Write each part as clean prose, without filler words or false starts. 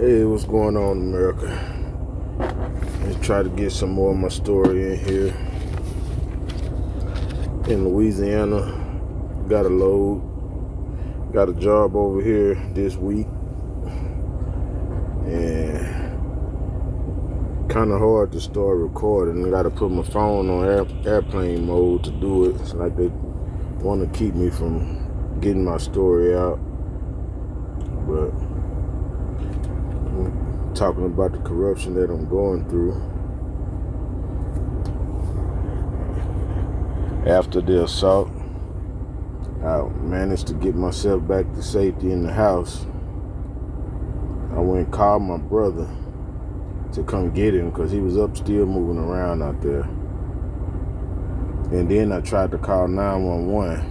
Hey, what's going on, America? Let's try to get some more of my story in here. In Louisiana, got a load, got a job over here this week, and kind of hard to start recording. I got to put my phone on airplane mode to do it. It's like they want to keep me from getting my story out, but I'm talking about the corruption that I'm going through. After the assault, I managed to get myself back to safety in the house. I went and called my brother to come get him because he was up still moving around out there. And then I tried to call 911,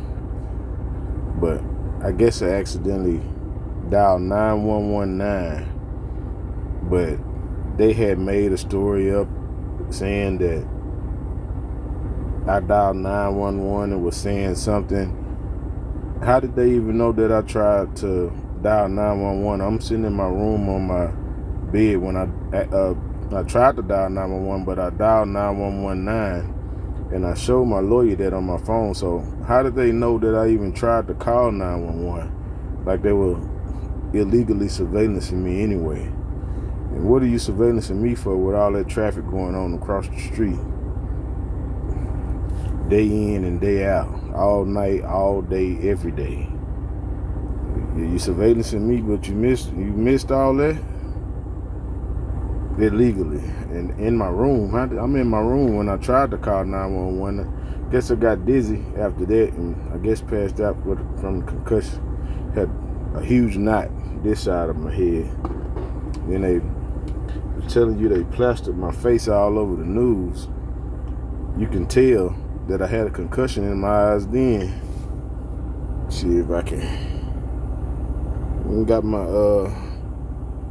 but I guess I accidentally dialed 9119, but they had made a story up saying that I dialed 911 and was saying something. How did they even know that I tried to dial 911? I'm sitting in my room on my bed when I tried to dial 911, but I dialed 9119, and I showed my lawyer that on my phone. So how did they know that I even tried to call 911? Like they were illegally surveillancing me anyway. And what are you surveillancing me for with all that traffic going on across the street? Day in and day out, all night, all day, every day. You surveillancing me, but you missed all that illegally. And in my room, I'm in my room when I tried to call 911. I guess I got dizzy after that, and I guess passed out from the concussion. Had a huge knot this side of my head. Then they were telling you they plastered my face all over the news. You can tell that I had a concussion in my eyes then. See if I can. I got my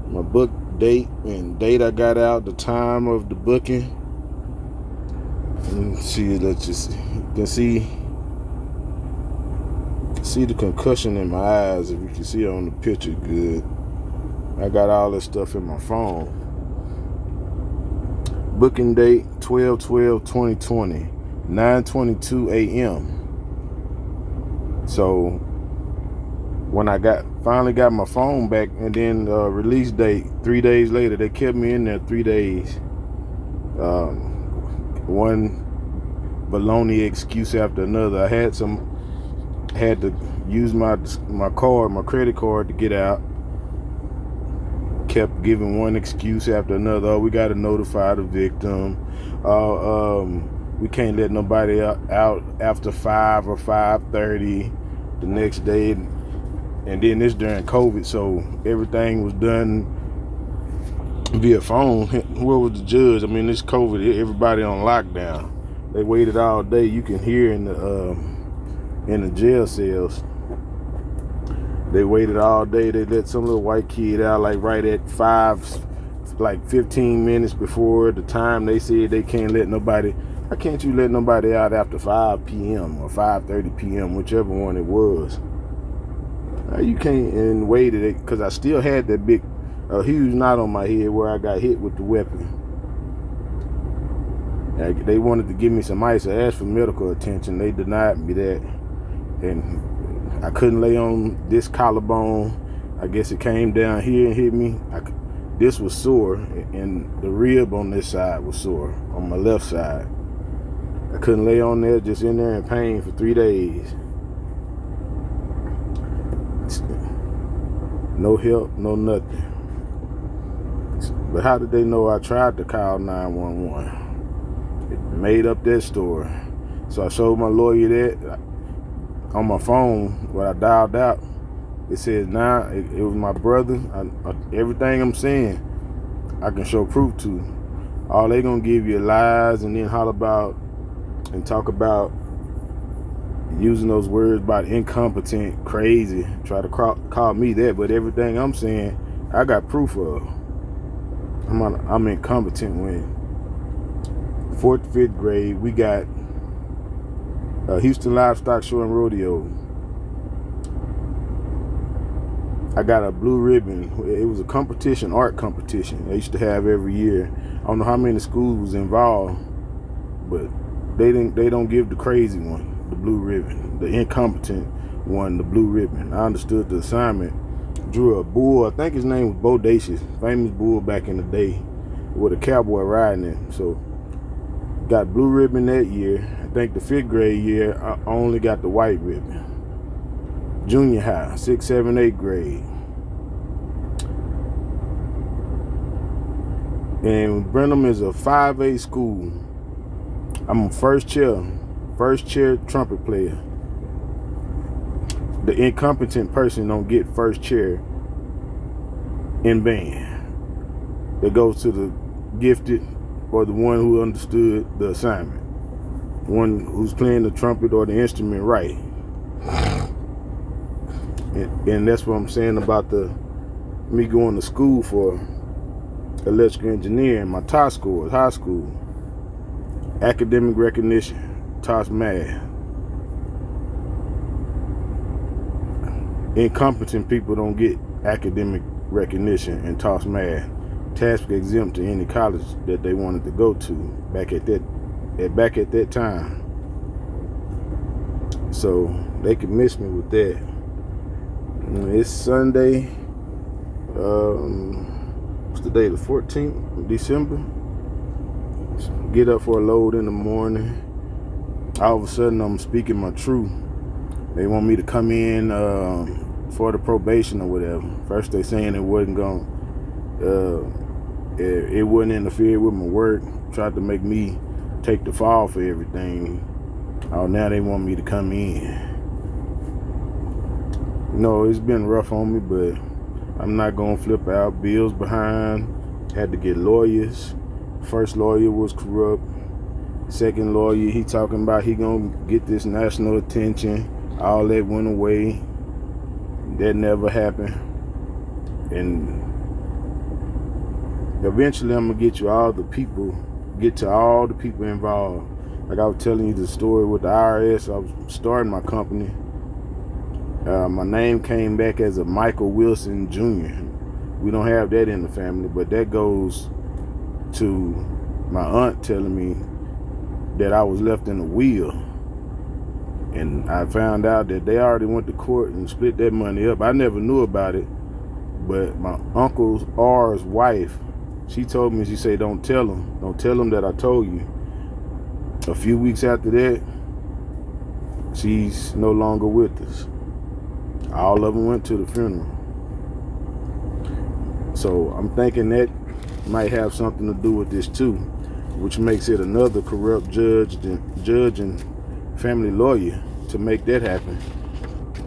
my book date and date I got out, the time of the booking. And see, let's just you can see the concussion in my eyes if you can see it on the picture good. I got all this stuff in my phone. Booking date 12/12/2020. 9:22 a.m. So when I finally got my phone back, and then release date 3 days later, they kept me in there 3 days. One baloney excuse after another. I had to use my credit card to get out. Kept giving one excuse after another. Oh, we got to notify the victim. We can't let nobody out after 5 or 5:30 the next day. And then this during COVID, so everything was done via phone. Where was the judge? I mean, this COVID, everybody on lockdown. They waited all day. You can hear in the jail cells. They waited all day. They let some little white kid out like right at 15 minutes before the time they said they can't let nobody. Why can't you let nobody out after 5 p.m. or 5:30 p.m., whichever one it was? You can't, and waited it because I still had that huge knot on my head where I got hit with the weapon. They wanted to give me some ice. I asked for medical attention. They denied me that, and I couldn't lay on this collarbone. I guess it came down here and hit me. This was sore, and the rib on this side was sore on my left side. I couldn't lay on there, just in there in pain for 3 days. No help, no nothing. But how did they know I tried to call 911? It made up that story. So I showed my lawyer that on my phone, what I dialed out, it says now it was my brother. Everything I'm saying, I can show proof to. All they gonna give you lies and then holler about and talk about using those words about incompetent, crazy, try to call me that, but everything I'm saying, I got proof of. I'm incompetent when 4th, 5th grade, we got Houston Livestock Show and Rodeo. I got a blue ribbon. It was a competition, art competition they used to have every year. I don't know how many schools was involved, but they don't give the crazy one the blue ribbon. The incompetent one the blue ribbon. I understood the assignment. Drew a bull. I think his name was Bodacious, famous bull back in the day, with a cowboy riding it. So got blue ribbon that year. I think the 5th grade year I only got the white ribbon. Junior high, 6th, 7th, 8th grade. And Brenham is a 5A school. I'm a first chair trumpet player. The incompetent person don't get first chair in band. That goes to the gifted or the one who understood the assignment. One who's playing the trumpet or the instrument right. And that's what I'm saying about me going to school for electrical engineering. My TOS scores, high school, academic recognition, TOS math. Incompetent people don't get academic recognition and TOS math. Task exempt to any college that they wanted to go to back at that time. So they could miss me with that. It's Sunday. What's the day? The 14th of December. Get up for a load in the morning. All of a sudden, I'm speaking my truth. They want me to come in for the probation or whatever. First, they saying it wasn't going. It wouldn't interfere with my work. Tried to make me take the fall for everything. Oh, now they want me to come in. No, it's been rough on me, but I'm not gonna flip out. Bills behind. Had to get lawyers. First lawyer was corrupt. Second lawyer, he talking about he gonna get this national attention. All that went away. That never happened. And eventually I'm gonna get to all the people involved. Like I was telling you the story with the IRS, I was starting my company. My name came back as a Michael Wilson Jr. We don't have that in the family, but that goes to my aunt telling me that I was left in a will. And I found out that they already went to court and split that money up. I never knew about it, but my uncle's R's wife, she told me, she said, don't tell them that I told you. A few weeks after that, she's no longer with us. All of them went to the funeral. So I'm thinking that might have something to do with this too, which makes it another corrupt judge and family lawyer to make that happen.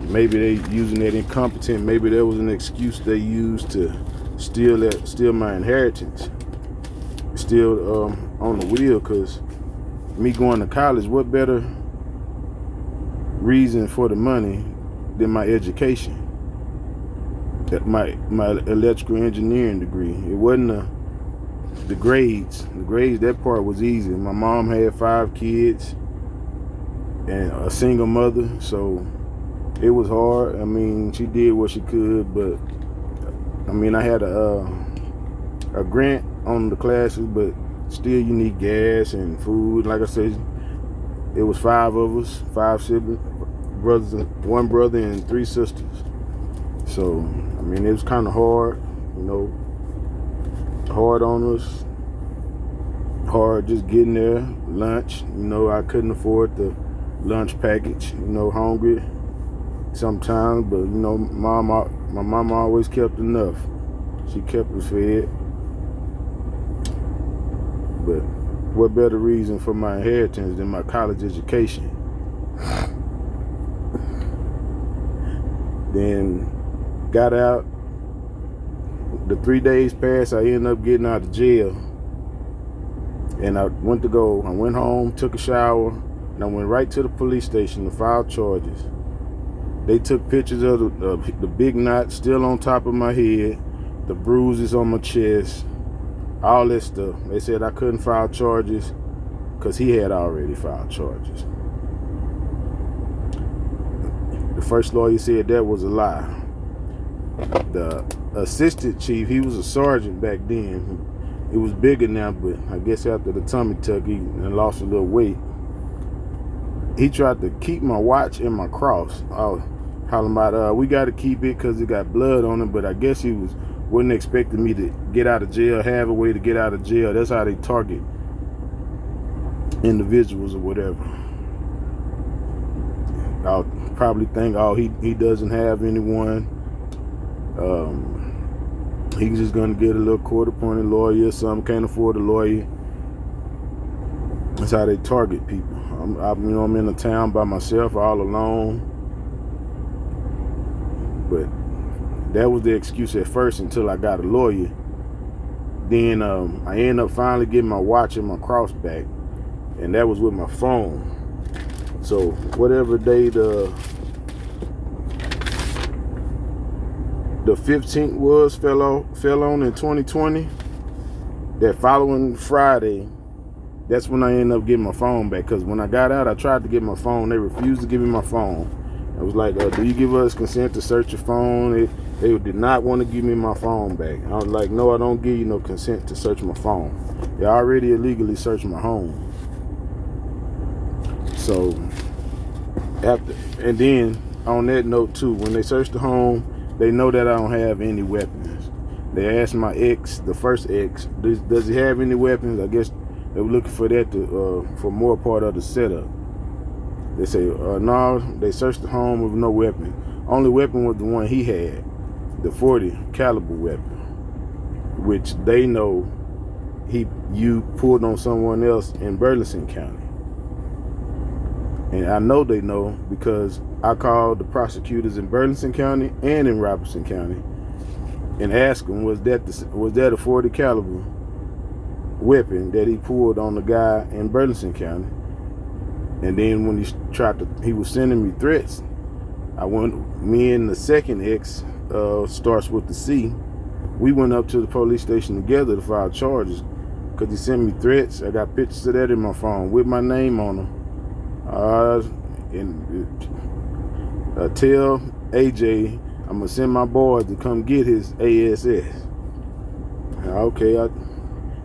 Maybe they using that incompetent. Maybe there was an excuse they used to steal my inheritance. Still on the wheel, because me going to college, what better reason for the money than my education? My electrical engineering degree. It wasn't the grades. The grades, that part was easy. My mom had 5 kids and a single mother, so it was hard. I mean, she did what she could, but I mean, I had a grant on the classes, but still you need gas and food. Like I said, it was 5 of us, 5 siblings, brothers, 1 brother and 3 sisters. So, I mean, it was kind of hard, hard on us, hard just getting there, lunch, I couldn't afford the lunch package, hungry sometimes, but, my mama always kept enough. She kept us fed. But what better reason for my inheritance than my college education? Then got out. The 3 days passed. I ended up getting out of jail. And I went home, took a shower, and I went right to the police station to file charges. They took pictures of the big knot still on top of my head, the bruises on my chest, all that stuff. They said I couldn't file charges because he had already filed charges. The first lawyer said that was a lie. The assistant chief, he was a sergeant back then. He was bigger now, but I guess after the tummy tuck, he lost a little weight. He tried to keep my watch and my cross. I was hollering about, we got to keep it because it got blood on it, but I guess he wasn't expecting me to get out of jail, have a way to get out of jail. That's how they target individuals or whatever. I'll probably think, he doesn't have anyone. He's just gonna get a little court-appointed lawyer or something. Can't afford a lawyer. That's how they target people. I'm in a town by myself, all alone. But that was the excuse at first until I got a lawyer. Then I ended up finally getting my watch and my cross back, and that was with my phone. So whatever day the 15th was, fell on in 2020, that following Friday, that's when I ended up getting my phone back. Because when I got out, I tried to get my phone. They refused to give me my phone. I was like, do you give us consent to search your phone? They did not want to give me my phone back. I was like, no, I don't give you no consent to search my phone. They already illegally searched my home. So and then on that note too, when they search the home, they know that I don't have any weapons. They asked my ex, the first ex, does he have any weapons? I guess they were looking for that for more part of the setup. They say, no, they searched the home with no weapon. Only weapon was the one he had, the .40 caliber weapon, which they know you pulled on someone else in Burleson County. And I know they know because I called the prosecutors in Burleson County and in Robertson County and asked them, was that a .40 caliber weapon that he pulled on the guy in Burleson County? And then when he was sending me threats, me and the second ex, starts with the C, we went up to the police station together to file charges because he sent me threats. I got pictures of that in my phone with my name on them. Tell AJ I'm gonna send my boy to come get his ASS. Okay,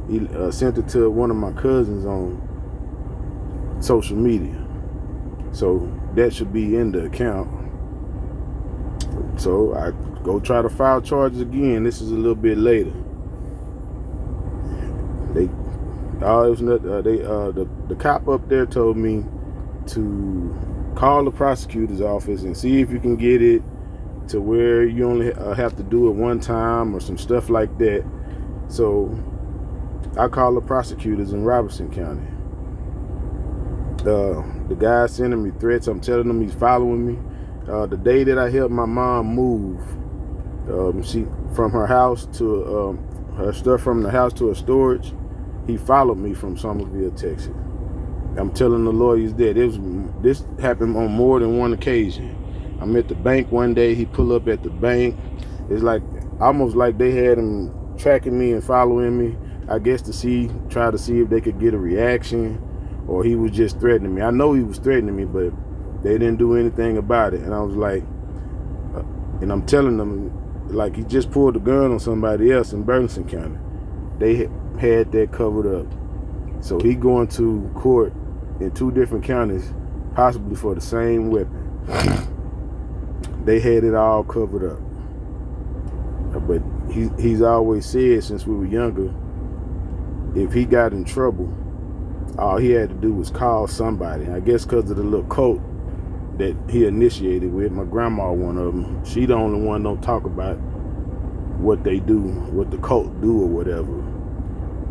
he sent it to one of my cousins on social media, so that should be in the account. So I go try to file charges again. This is a little bit later. The cop up there told me to call the prosecutor's office and see if you can get it to where you only have to do it one time or some stuff like that. So I called the prosecutors in Robertson County. The guy sending me threats, I'm telling him he's following me. The day that I helped my mom move from her house to her stuff from the house to a storage, he followed me from Somerville, Texas. I'm telling the lawyers that this happened on more than one occasion. I'm at the bank one day, he pulled up at the bank. It's like almost like they had him tracking me and following me, I guess try to see if they could get a reaction, or he was just threatening me. I know he was threatening me, but they didn't do anything about it. And I was like, and I'm telling them, like, he just pulled a gun on somebody else in Burleson County. They had that covered up. So he going to court in 2 different counties, possibly for the same weapon. They had it all covered up. But he's always said since we were younger, if he got in trouble, all he had to do was call somebody. I guess because of the little cult that he initiated with, my grandma, one of them, she the only one don't talk about what they do, what the cult do or whatever.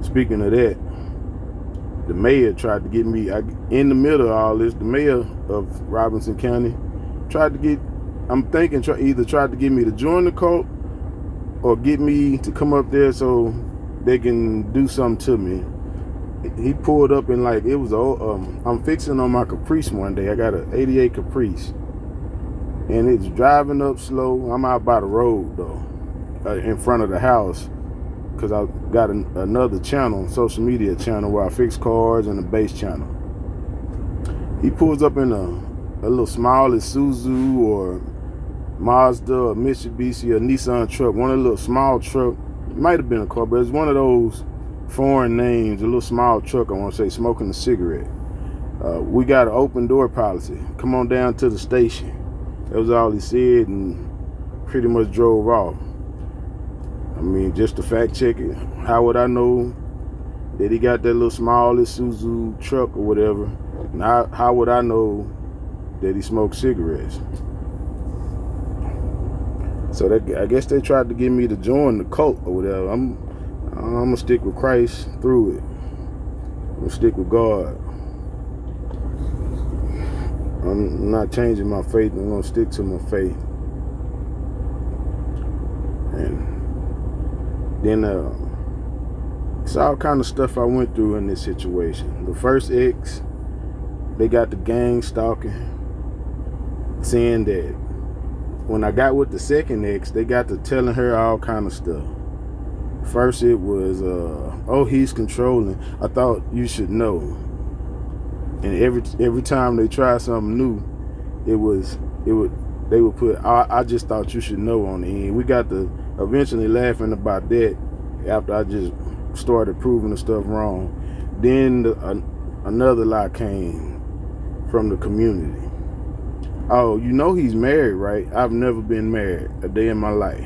Speaking of that, the mayor tried to get me, in the middle of all this, the mayor of Robinson County tried to get me to join the cult or get me to come up there so they can do something to me. He pulled up in it was I'm fixing on my Caprice one day. I got an 88 Caprice. And it's driving up slow. I'm out by the road though, in front of the house. Because I got another channel, social media channel, where I fix cars, and a bass channel. He pulls up in a little small Isuzu or Mazda, a Mitsubishi, a Nissan truck, one of the little small truck. It might have been a car, but it's one of those foreign names, a little small truck, I want to say, smoking a cigarette. We got an open door policy. Come on down to the station. That was all he said, and pretty much drove off. I mean, just to fact check it, how would I know that he got that little small Isuzu truck or whatever? And how would I know that he smoked cigarettes? So I guess they tried to get me to join the cult or whatever. I'm gonna stick with Christ through it. I'm gonna stick with God. I'm not changing my faith. I'm gonna stick to my faith. And then it's all kind of stuff I went through in this situation. The first ex, they got the gang stalking, saying that when I got with the second ex, they got to telling her all kind of stuff. First it was, oh, he's controlling. I thought you should know. And every time they try something new, they would put, I just thought you should know on the end. We got to eventually laughing about that after I just started proving the stuff wrong. Then another lie came from the community. Oh, you know he's married, right? I've never been married a day in my life.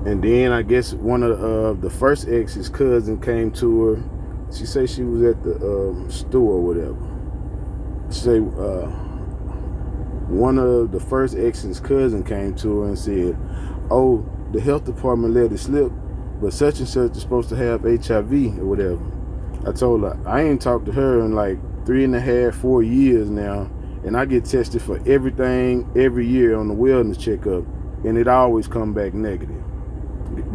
And then I guess one of the first ex's cousin came to her. She said she was at the store or whatever. She said one of the first ex's cousin came to her and said, oh, the health department let it slip, but such and such is supposed to have HIV or whatever. I told her, I ain't talked to her in like 3.5, 4 years now, and I get tested for everything every year on the wellness checkup, and it always come back negative.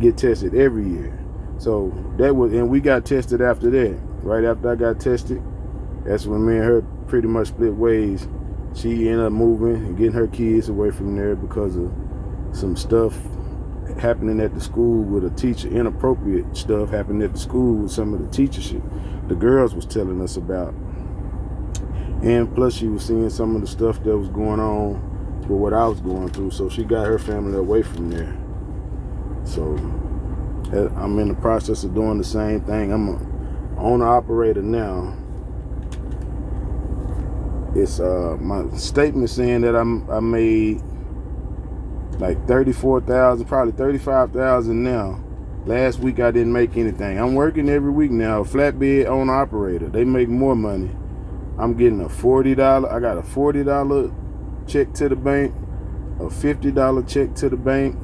Get tested every year. So that was, and we got tested after that. Right after I got tested, that's when me and her pretty much split ways. She ended up moving and getting her kids away from there because of some stuff happening at the school with a teacher, inappropriate stuff happening at the school with some of the teachers the girls was telling us about. And plus she was seeing some of the stuff that was going on with what I was going through, so she got her family away from there. So I'm in the process of doing the same thing. I'm an owner-operator now. It's my statement saying that I made like $34,000, probably $35,000 now. Last week I didn't make anything. I'm working every week now. Flatbed owner-operator. They make more money. I'm getting a $40. I got a $40 check to the bank, a $50 check to the bank,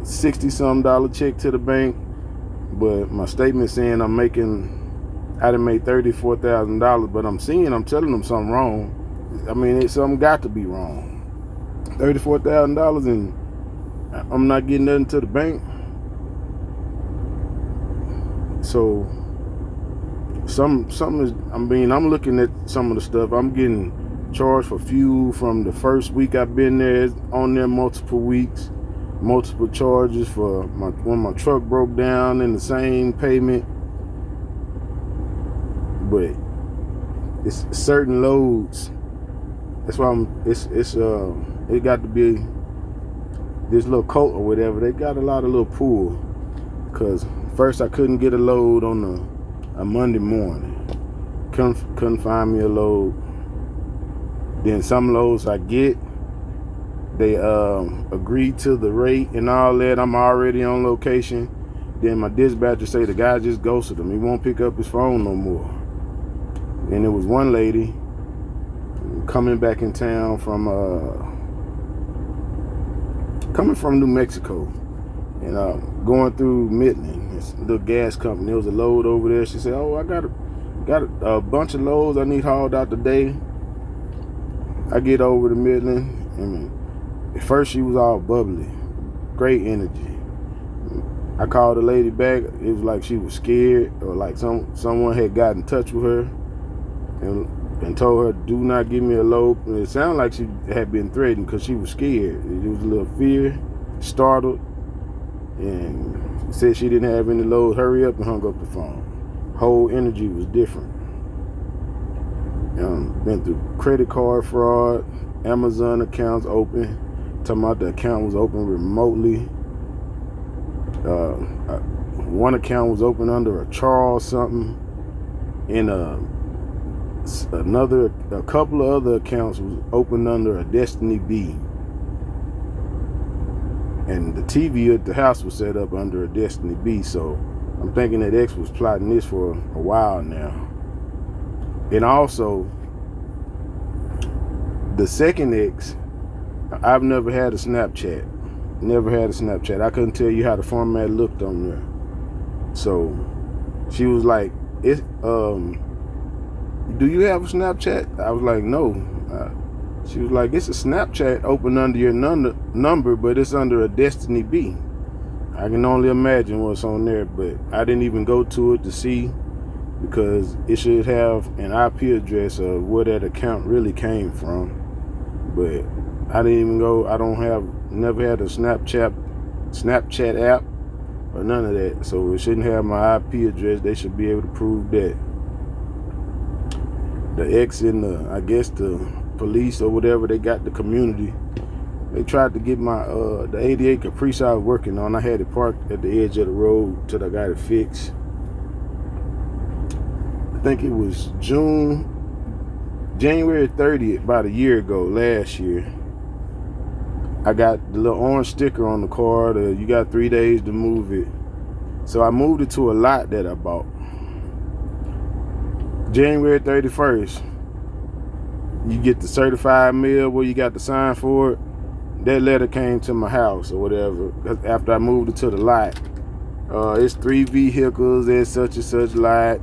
$60-some check to the bank. But my statement saying I done made $34,000, but I'm telling them something wrong. I mean, something got to be wrong. $34,000 and I'm not getting nothing to the bank. So something is, I'm looking at some of the stuff. I'm getting charged for fuel from the first week I've been there, on there multiple weeks, multiple charges for when my truck broke down in the same payment. But it's certain loads. That's why it got to be this little cult or whatever. They got a lot of little pull. Cause first I couldn't get a load on a Monday morning. Couldn't find me a load. Then some loads I get, they agreed to the rate and all that. I'm already on location. Then my dispatcher say the guy just ghosted him. He won't pick up his phone no more. And it was one lady coming back in town from New Mexico, and going through Midland, this little gas company. There was a load over there. She said, "Oh, I got a bunch of loads I need hauled out today." I get over to Midland, and at first she was all bubbly, great energy. I called the lady back. It was like she was scared, or like someone had got in touch with her and told her, do not give me a load. And it sounded like she had been threatened because she was scared. It was a little fear, startled, and said she didn't have any load. Hurry up, and hung up the phone. Whole energy was different. Been through credit card fraud, Amazon accounts open. Talking about the account was open remotely. One account was open under a Charles something, and a couple of other accounts was open under a Destiny B. And the TV at the house was set up under a Destiny B. So I'm thinking that X was plotting this for a while now. And also, the second X, I've never had a Snapchat. Never had a Snapchat. I couldn't tell you how the format looked on there. So she was like, do you have a Snapchat? I was like, no. She was like, it's a Snapchat open under your number, but it's under a Destiny B. I can only imagine what's on there, but I didn't even go to it to see, because it should have an IP address of where that account really came from. But I didn't even go. Never had a Snapchat app or none of that. So it shouldn't have my IP address. They should be able to prove that. The X and I guess the police or whatever, they got the community. They tried to get my the 88 Caprice I was working on. I had it parked at the edge of the road till I got it fixed. I think it was January 30th, about a year ago, last year. I got the little orange sticker on the car, you got 3 days to move it. So I moved it to a lot that I bought. January 31st, you get the certified mail where you got to sign for it. That letter came to my house or whatever after I moved it to the lot. It's 3 vehicles at such and such lot.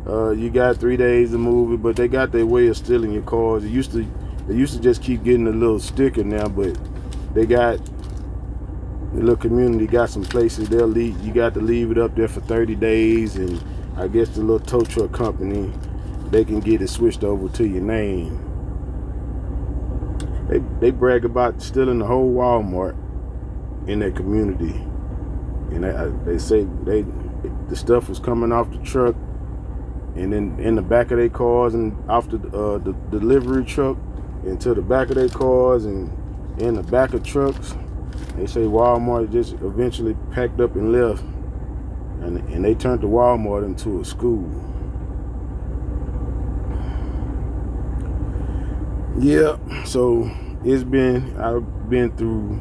You got 3 days to move it, but they got their way of stealing your cars. They used to just keep getting a little sticker now, but they got the little community got some places you got to leave it up there for 30 days, and I guess the little tow truck company, they can get it switched over to your name. They brag about stealing the whole Walmart in their community, and they say the stuff was coming off the truck, and then in the back of their cars, and off the delivery truck into the back of their cars, and in the back of trucks. They say Walmart just eventually packed up and left, and they turned the Walmart into a school. Yeah, so I've been through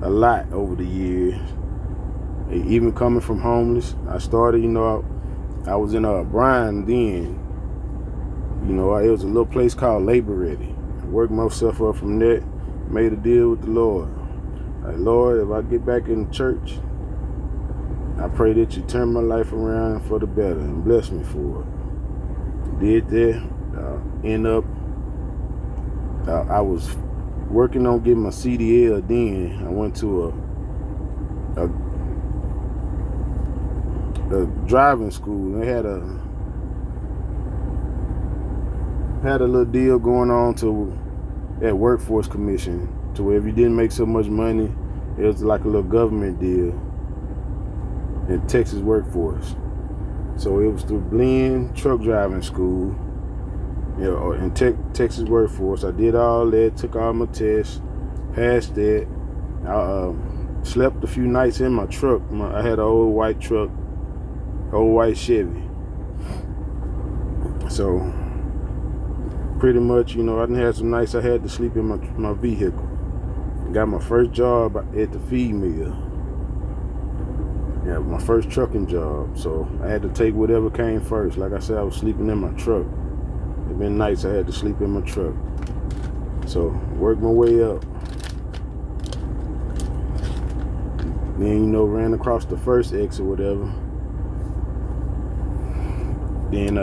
a lot over the years, even coming from homeless. I started, I was in Bryan then. It was a little place called Labor Ready. I worked myself up from there, made a deal with the Lord. Like, Lord, if I get back in the church, I pray that you turn my life around for the better and bless me for it. Did that. I was working on getting my CDL then. I went to a driving school. They had a little deal going on at Workforce Commission, to where if you didn't make so much money, it was like a little government deal in Texas Workforce. So it was through Blinn Truck Driving School, in Texas Workforce. I did all that, took all my tests, passed that. I slept a few nights in my truck. I had an old white truck, old white Chevy. So pretty much, I done had some nights I had to sleep in my vehicle. Got my first job at the feed mill. Yeah, my first trucking job. So I had to take whatever came first. Like I said, I was sleeping in my truck. There'd been nights I had to sleep in my truck. So worked my way up. Then, ran across the first X or whatever. Then,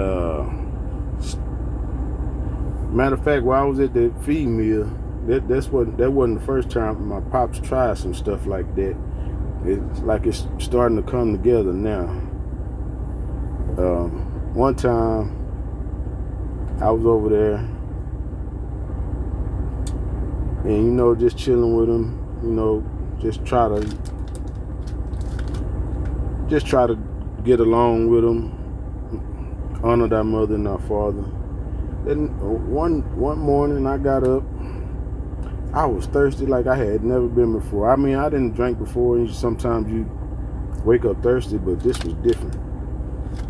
matter of fact, while I was at the feed mill, that wasn't the first time my pops tried some stuff like that. It's like it's starting to come together now. One time, I was over there, and just chilling with him, just try to get along with him, honor thy mother and thy father. Then one morning I got up, I was thirsty like I had never been before. I mean, I didn't drink before, and sometimes you wake up thirsty, but this was different.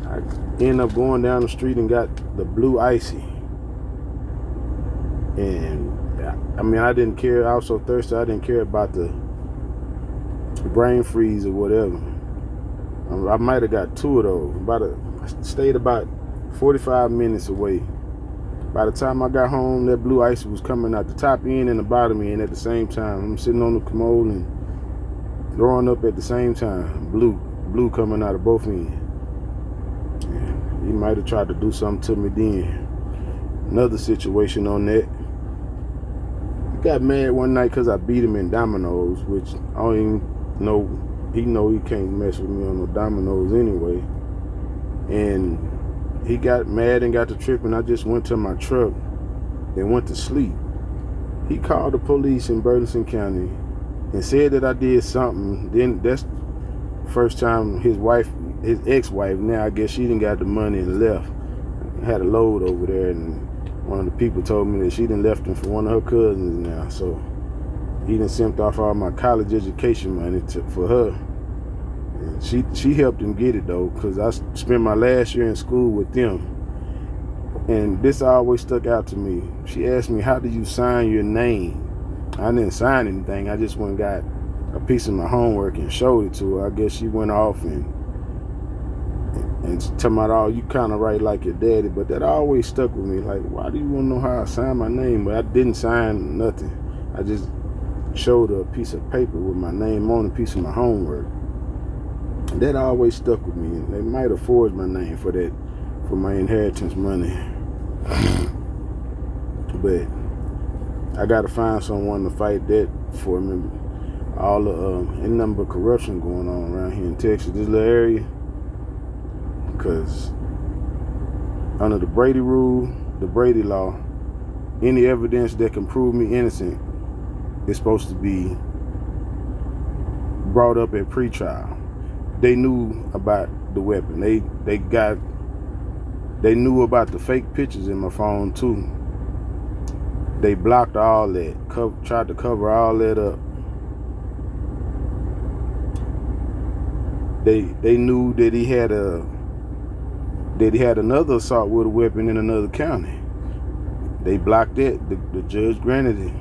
I ended up going down the street and got the Blue Icy. And I mean, I didn't care. I was so thirsty, I didn't care about the brain freeze or whatever. I might have got 2 of those. I stayed about 45 minutes away. By the time I got home, that Blue Icy was coming out the top end and the bottom end at the same time. I'm sitting on the commode and throwing up at the same time. Blue coming out of both ends. Yeah, he might have tried to do something to me then. Another situation on that. He got mad one night because I beat him in dominoes, which I don't even know. He know he can't mess with me on no dominoes anyway. And he got mad and got to tripping. I just went to my truck and went to sleep. He called the police in Burleson County and said that I did something. Then that's the first time his ex-wife, now I guess she done got the money and left. Had a load over there, and one of the people told me that she done left him for one of her cousins now. So he done sent off all my college education money for her. And she helped him get it though, because I spent my last year in school with them. And this always stuck out to me. She asked me, how did you sign your name? I didn't sign anything. I just went and got a piece of my homework and showed it to her. I guess she went off and talking about, oh, you kind of write like your daddy. But that always stuck with me. Like, why do you want to know how I sign my name? But I didn't sign nothing. I just showed her a piece of paper with my name on, a piece of my homework. That always stuck with me. They might have forged my name for my inheritance money. But I gotta find someone to fight that for me. All the any number of corruption going on around here in Texas, this little area. Because under the Brady rule, the Brady law, any evidence that can prove me innocent is supposed to be brought up at pretrial. They knew about the weapon. They knew about the fake pictures in my phone too. They blocked all that, tried to cover all that up. They knew that he had another assault with a weapon in another county. They blocked it. The judge granted it.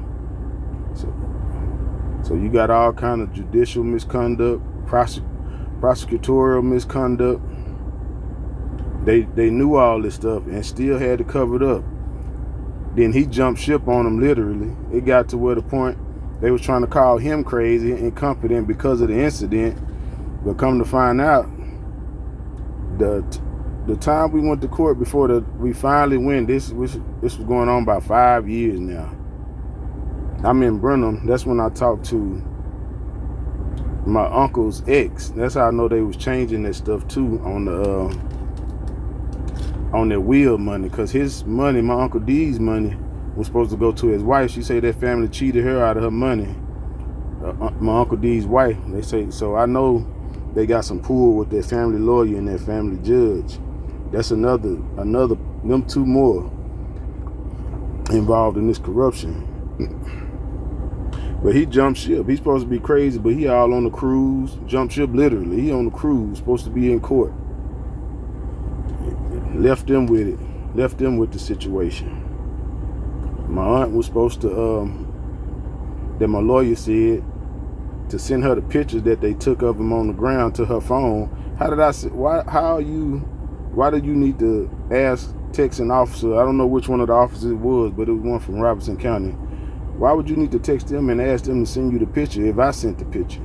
So you got all kind of judicial misconduct, prosecutorial misconduct. They knew all this stuff and still had to cover it up. Then he jumped ship on them literally. It got to where the point they was trying to call him crazy and incompetent because of the incident. But come to find out, the time we went to court before we finally went, this was going on about 5 years now. I'm in Brenham. That's when I talked to my uncle's ex. That's how I know they was changing that stuff too on their will money, because his money, my Uncle D's money, was supposed to go to his wife. She said that family cheated her out of her money. My Uncle D's wife. They say so. I know they got some pull with their family lawyer and their family judge. That's another them two more involved in this corruption. But he jumped ship. He's supposed to be crazy, but he all on the cruise. Jumped ship literally. He on the cruise, supposed to be in court. Left them with it. Left them with the situation. My aunt was supposed to, that my lawyer said, to send her the pictures that they took of him on the ground to her phone. How did I say, why did you need to text an officer? I don't know which one of the officers it was, but it was one from Robertson County. Why would you need to text them and ask them to send you the picture if I sent the picture?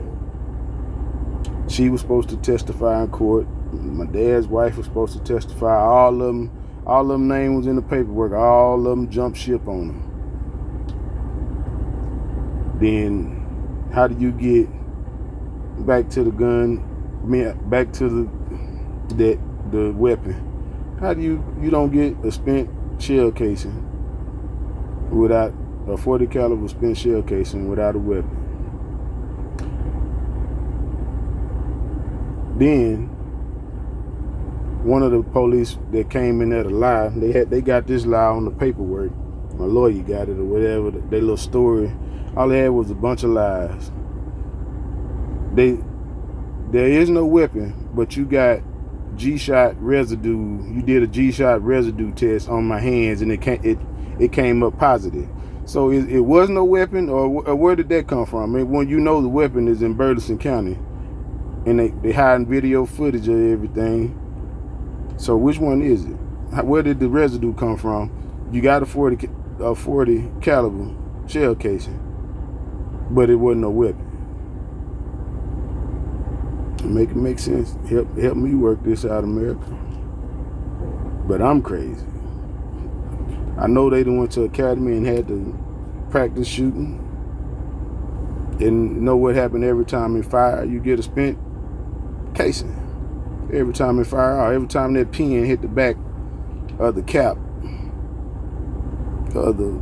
She was supposed to testify in court. My dad's wife was supposed to testify. All of them names was in the paperwork. All of them jumped ship on them. Then how do you get back to the gun, back to the weapon? How do you don't get a spent shell casing without a 40 caliber spent shell casing without a weapon? Then one of the police that came in there to lie, they got this lie on the paperwork. My lawyer got it or whatever, their little story. All they had was a bunch of lies. There is no weapon, but you got G-shot residue. You did a G-shot residue test on my hands, and it came up positive. So it was no weapon, or where did that come from? I mean, when you know the weapon is in Burleson County, and they hiding video footage of everything. So which one is it? Where did the residue come from? You got a 40 caliber shell casing, but it wasn't no weapon. Make it make sense. Help me work this out, America. But I'm crazy. I know they done went to academy and had to practice shooting, and know what happened every time they fire. You get a spent casing. Every time it fire out, every time that pin hit the back of the cap of the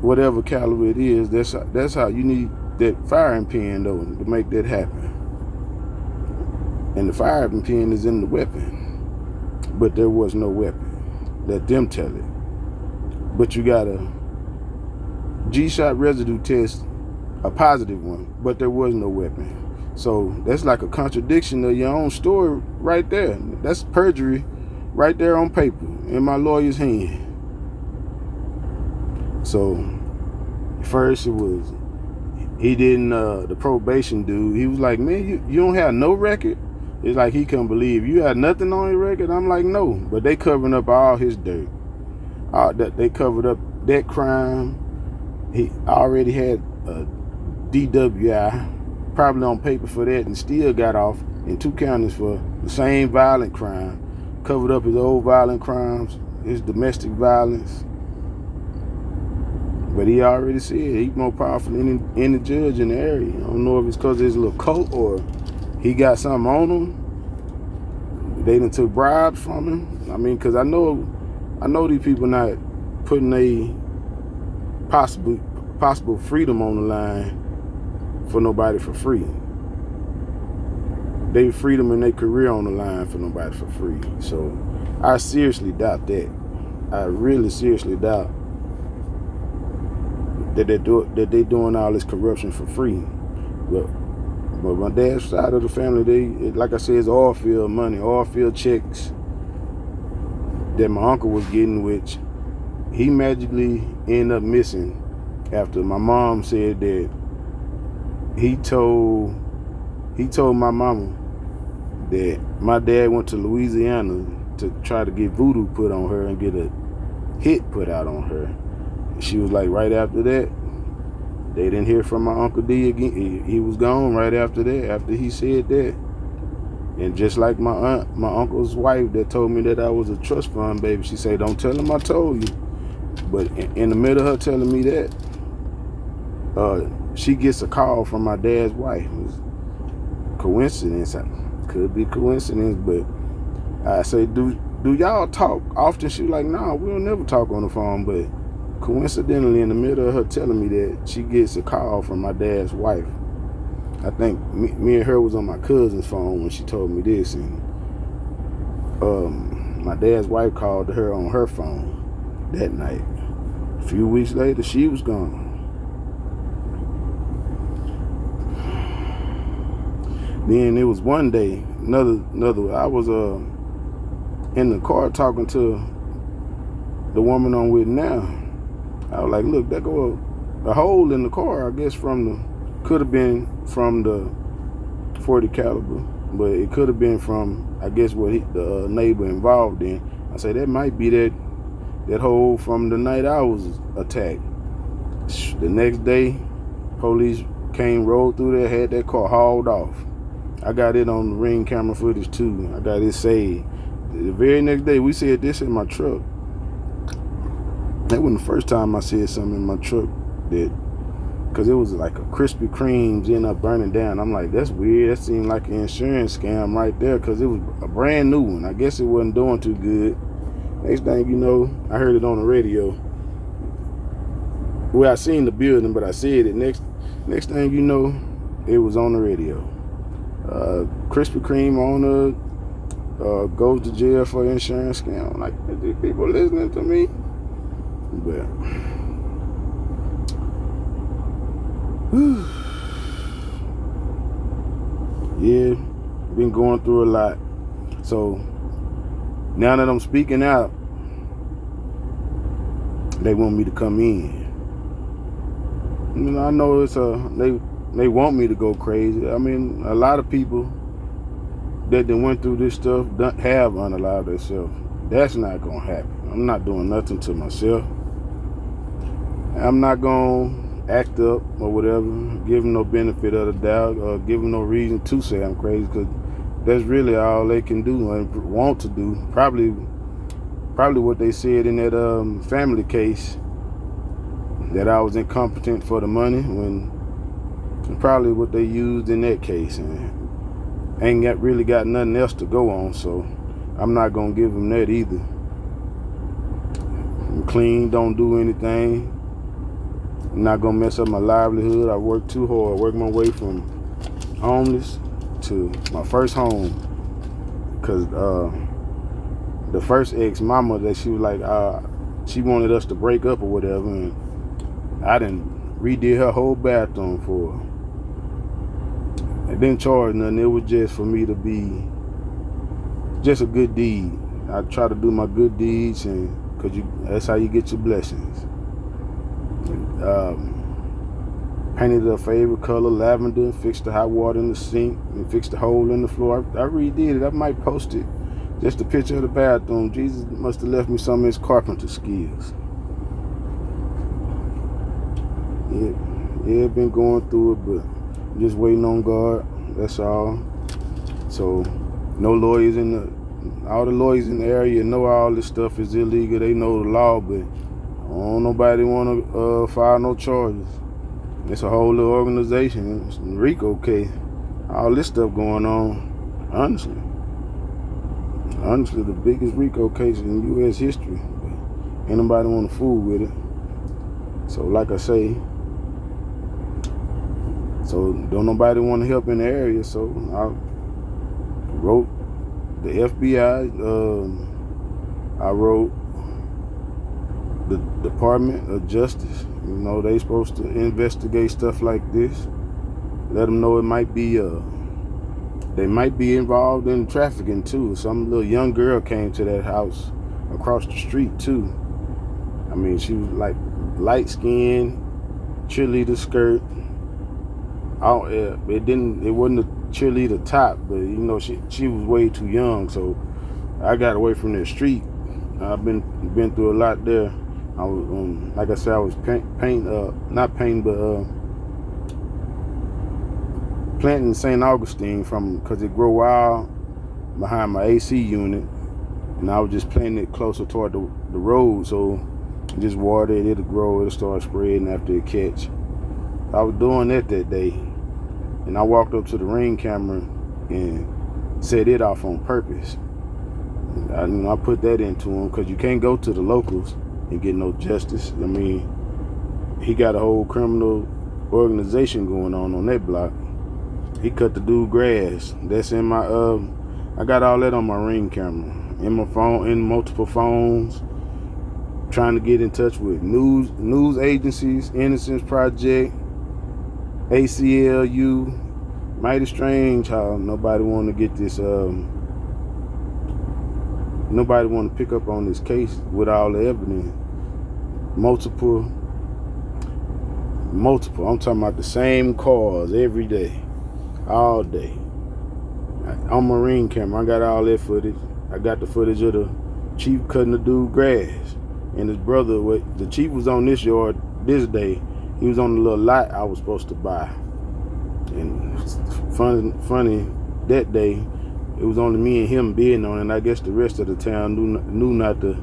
whatever caliber it is, that's how you need that firing pin though to make that happen. And the firing pin is in the weapon, but there was no weapon. Let them tell it. But you got a G-shot residue test, a positive one, but there was no weapon. So that's like a contradiction of your own story right there. That's perjury right there on paper in my lawyer's hand. So first it was, he didn't, the probation dude, he was like, man, you don't have no record? It's like he couldn't believe you had nothing on your record. I'm like, no, but they covering up all his dirt. They covered up that crime. He already had a DWI, probably on paper for that, and still got off in 2 counties for the same violent crime. Covered up his old violent crimes, his domestic violence. But he already said he's more powerful than any judge in the area. I don't know if it's because there's a little cult or he got something on him. They done took bribes from him. I mean, because I know these people not putting a possible freedom on the line for nobody for free. They freedom and their career on the line for nobody for free. So I seriously doubt that. I really seriously doubt that they doing all this corruption for free. But my dad's side of the family, like I said, it's oil field money, oil field checks that my uncle was getting, which he magically ended up missing after my mom said that he told my mama that my dad went to Louisiana to try to get voodoo put on her and get a hit put out on her. She was like, right after that, they didn't hear from my Uncle D again. He was gone right after that, after he said that. And just like my uncle's wife that told me that I was a trust fund baby, she said, don't tell him I told you. But in the middle of her telling me that, she gets a call from my dad's wife. It was coincidence. Could be coincidence, but I say, do y'all talk often? She was like, nah, we don't never talk on the phone. But coincidentally, in the middle of her telling me that, she gets a call from my dad's wife. I think me and her was on my cousin's phone when she told me this, and my dad's wife called her on her phone that night. A few weeks later, she was gone. Then it was one day, another. I was in the car talking to the woman I'm with now. I was like, look, there go a hole in the car. I guess could have been from the 40 caliber, but it could have been from, I guess, what the neighbor involved in. I say that might be that hole from the night I was attacked. The next day, police rolled through there, had that car hauled off. I got it on the Ring camera footage too. I got it saved. The very next day, we said this in my truck. That wasn't the first time I said something in my truck because it was like a Krispy Kreme's ended up burning down. I'm like, that's weird. That seemed like an insurance scam right there because it was a brand new one. I guess it wasn't doing too good. Next thing you know, I heard it on the radio. Well, I seen the building, but I said it. Next thing you know, it was on the radio. Krispy Kreme owner goes to jail for insurance scam. I'm like, are these people listening to me? But Yeah, been going through a lot. So now that I'm speaking out, they want me to come in. You know, I know they want me to go crazy. I mean, a lot of people that went through this stuff have unallowed themselves. That's not gonna happen. I'm not doing nothing to myself. I'm not gonna act up or whatever, give them no benefit of the doubt, or give them no reason to say I'm crazy, because that's really all they can do and want to do. Probably what they said in that family case, that I was incompetent for the money, when probably what they used in that case, and ain't really got nothing else to go on. So I'm not gonna give them that either. I'm clean, don't do anything. I'm not gonna mess up my livelihood. I worked too hard, worked my way from homeless to my first home, because the first ex-mama, that she was like, she wanted us to break up or whatever, and I done redid her whole bathroom for her. I didn't charge nothing. It was just for me to be just a good deed. I try to do my good deeds, and that's how you get your blessings. Painted a favorite color, lavender, fixed the hot water in the sink, and fixed the hole in the floor. I redid it. I might post it. Just a picture of the bathroom. Jesus must have left me some of his carpenter skills. Yeah, been going through it, but just waiting on God. That's all. So, no lawyers all the lawyers in the area know all this stuff is illegal. They know the law, but don't nobody want to file no charges. It's a whole little organization. It's RICO case. All this stuff going on. Honestly, the biggest RICO case in U.S. history. But ain't nobody want to fool with it. So, like I say, don't nobody want to help in the area. So I wrote the FBI. I wrote the Department of Justice. You know, they supposed to investigate stuff like this. Let them know it might be they might be involved in trafficking too. Some little young girl came to that house across the street too. I mean, she was like light skinned, cheerleader skirt. It wasn't a cheerleader top, but you know, she was way too young. So I got away from that street. I've been through a lot there. I was like I said, I was planting St. Augustine because it grow wild behind my AC unit, and I was just planting it closer toward the road, so just water it, it'll grow, it'll start spreading after it catch. I was doing that day, and I walked up to the Ring camera and set it off on purpose. I put that into him, because you can't go to the locals and get no justice. I mean, he got a whole criminal organization going on that block. He cut the dude grass. That's in my I got all that on my Ring camera, in my phone, in multiple phones. Trying to get in touch with news agencies, Innocence Project, ACLU. Mighty strange how nobody want to get this. Nobody want to pick up on this case with all the evidence. Multiple. I'm talking about the same cars every day, all day. On my Ring camera, I got all that footage. I got the footage of the chief cutting the dude grass, and his brother. The chief was on this yard this day. He was on the little lot I was supposed to buy. And funny that day, it was only me and him bidding on it, and I guess the rest of the town knew not to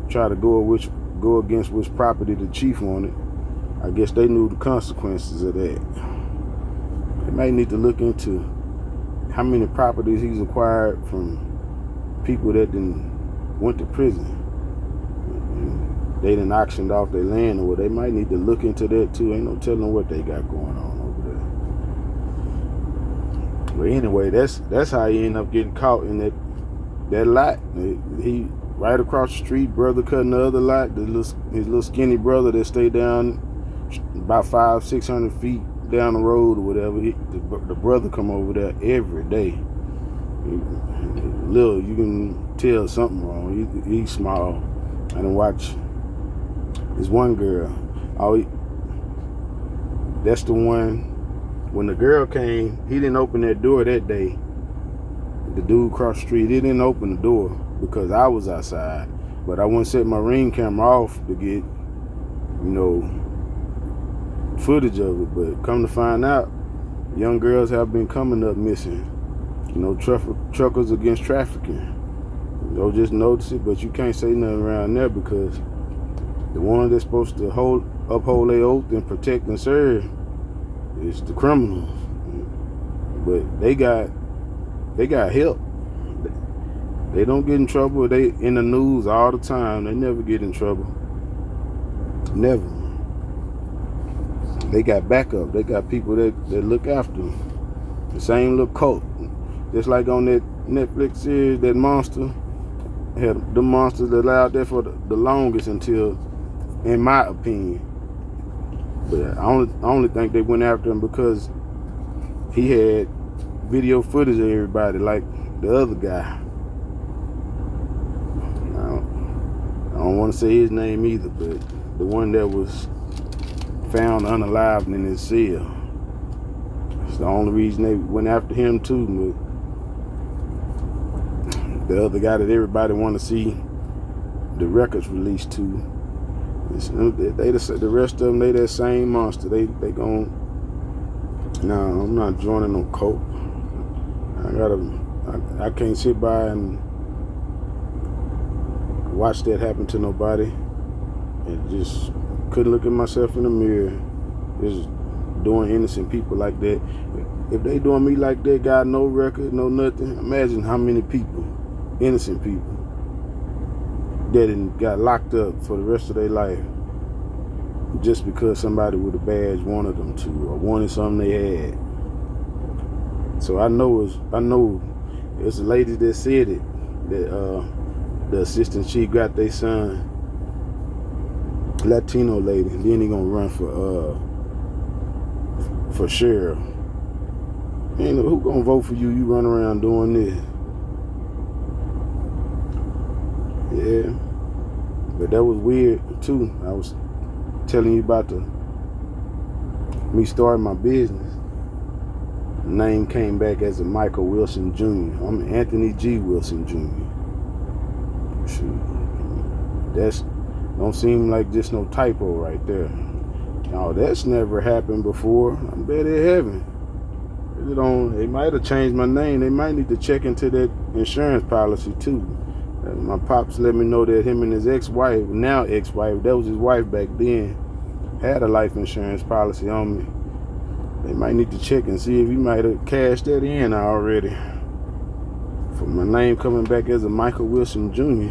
try to go against which property the chief wanted. I guess they knew the consequences of that. They might need to look into how many properties he's acquired from people that went to prison. They done auctioned off their land, or they might need to look into that too. Ain't no telling what they got going on over there. But anyway, that's how he ended up getting caught in that lot. He right across the street, brother cutting the other lot. His little skinny brother that stayed down about 500-600 feet down the road or whatever. The brother come over there every day. Little, you can tell something wrong. He's small. I done watch this one girl. That's the one. When the girl came, he didn't open that door that day. The dude across the street, he didn't open the door because I was outside. But I wouldn't set my Ring camera off to get, footage of it. But come to find out, young girls have been coming up missing. Truckers against trafficking. Just notice it, but you can't say nothing around there because the one that's supposed to uphold their oath and protect and serve is the criminals. But they got help. They don't get in trouble. They in the news all the time. They never get in trouble. Never. They got backup. They got people that look after them. The same little cult. Just like on that Netflix series, that Monster, had the monsters that allowed there for the longest until, in my opinion. But I only think they went after him because he had video footage of everybody like the other guy. I don't want to say his name either, but the one that was found unalived in his cell. It's the only reason they went after him too. But the other guy that everybody want to see the records released to, the rest of them, they that same monster. They gon'. No, I'm not joining no cult. I can't sit by and watch that happen to nobody. And just couldn't look at myself in the mirror. Just doing innocent people like that. If they doing me like that, got no record, no nothing. Imagine how many people, innocent people, that got locked up for the rest of their life just because somebody with a badge wanted them to or wanted something they had. So I know it's a lady that said it, that the assistant chief got their son, Latino lady, and then he gonna run for sheriff. Who gonna vote for you? You run around doing this. Yeah, but that was weird too. I was telling you about me starting my business. The name came back as a Michael Wilson Jr. I'm Anthony G. Wilson Jr. Shoot, that's don't seem like just no typo right there. No, that's never happened before. I bet it haven't. They might have changed my name. They might need to check into that insurance policy too. My pops let me know that him and his ex-wife, now ex-wife, that was his wife back then, had a life insurance policy on me. They might need to check and see if he might have cashed that in already. For my name coming back as a Michael Wilson Jr.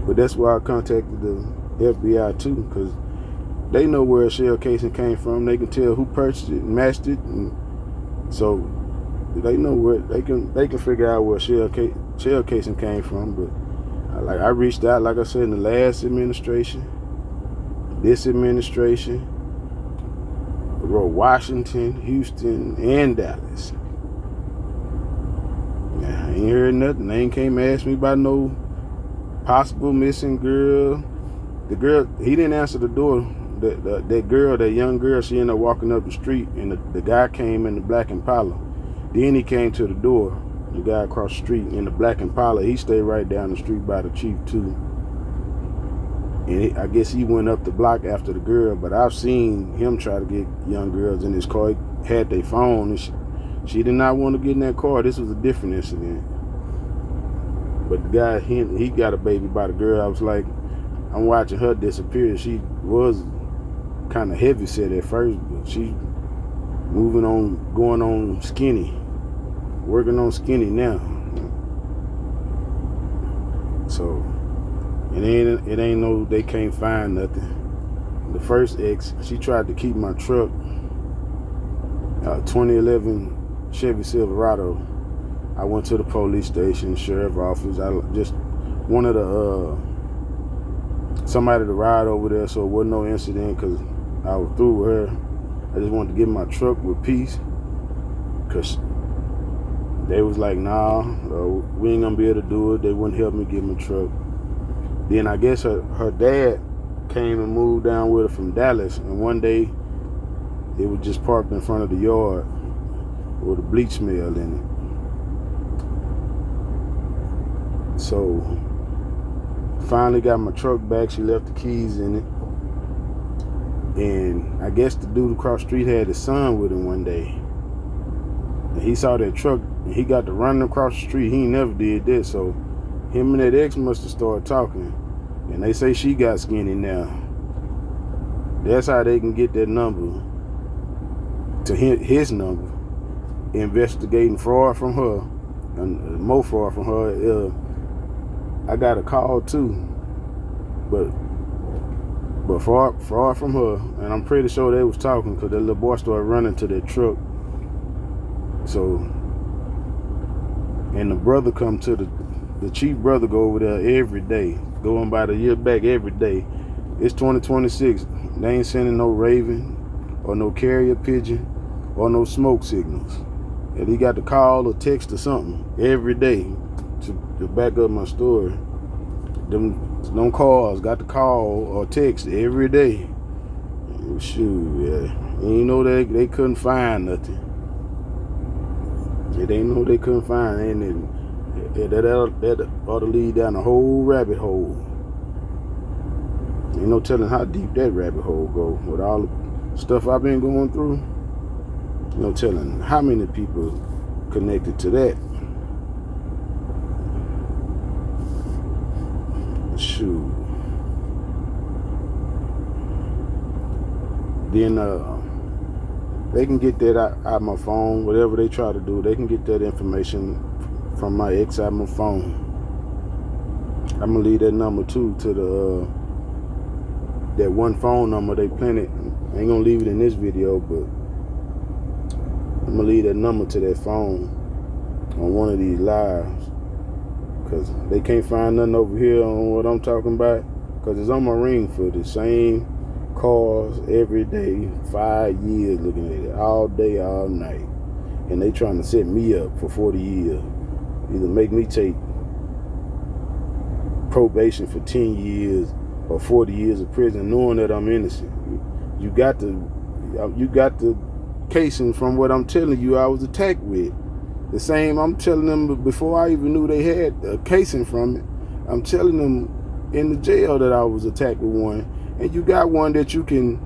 But that's why I contacted the FBI too, because they know where a shell casing came from. They can tell who purchased it, matched it, and so they know where they can figure out where shell casing came from. But I reached out, like I said, in the last administration, this administration, I wrote Washington, Houston, and Dallas. I ain't heard nothing. They ain't came ask me about no possible missing girl. The girl, he didn't answer the door. That girl, that young girl, she ended up walking up the street, and the guy came in the black Impala. Then he came to the door, the guy across the street in the black Impala. He stayed right down the street by the chief too. And I guess he went up the block after the girl, but I've seen him try to get young girls in his car. He had their phone, and she did not want to get in that car. This was a different incident. But the guy, he got a baby by the girl. I was like, I'm watching her disappear. She was kind of heavy set at first, but she moving on, going on skinny, working on skinny now. So it ain't no, they can't find nothing. The first ex, she tried to keep my truck, 2011 Chevy Silverado. I went to the police station, sheriff office. I just wanted somebody to ride over there so it wasn't no incident, because I was through with her. I just wanted to get my truck with peace, because they was like, nah, we ain't gonna be able to do it. They wouldn't help me get my truck. Then I guess her dad came and moved down with her from Dallas, and one day it was just parked in front of the yard with a bleach smell in it. So finally got my truck back. She left the keys in it. And I guess the dude across the street had his son with him one day. And he saw that truck and he got to running across the street. He never did that. So him and that ex must have started talking. And they say she got skinny now. That's how they can get that number to his number. Investigating fraud from her and more fraud from her. I got a call too, but fraud from her, and I'm pretty sure they was talking because that little boy started running to that truck. So, and the brother come to the chief brother go over there every day, going by the year back every day. It's 2026. They ain't sending no Raven or no carrier pigeon or no smoke signals. And he got to call or text or something every day to back up my story. Them calls got to call or text every day. Shoot, yeah. You know they couldn't find nothing. They didn't know they couldn't find anything. That ought to lead down a whole rabbit hole. Ain't no telling how deep that rabbit hole go with all the stuff I've been going through. No telling how many people connected to that. Shoot. Then they can get that out my phone. Whatever they try to do, they can get that information from my ex out my phone. I'm gonna leave that number too to the that one phone number they planted. I ain't gonna leave it in this video, but I'm gonna leave that number to that phone on one of these lives, because they can't find nothing over here on what I'm talking about, because it's on my ring for the same cars every day, 5 years looking at it, all day, all night. And they trying to set me up for 40 years. Either make me take probation for 10 years or 40 years of prison, knowing that I'm innocent. You got the casing from what I'm telling you I was attacked with. The same I'm telling them before I even knew they had a casing from it. I'm telling them in the jail that I was attacked with one. And you got one that you can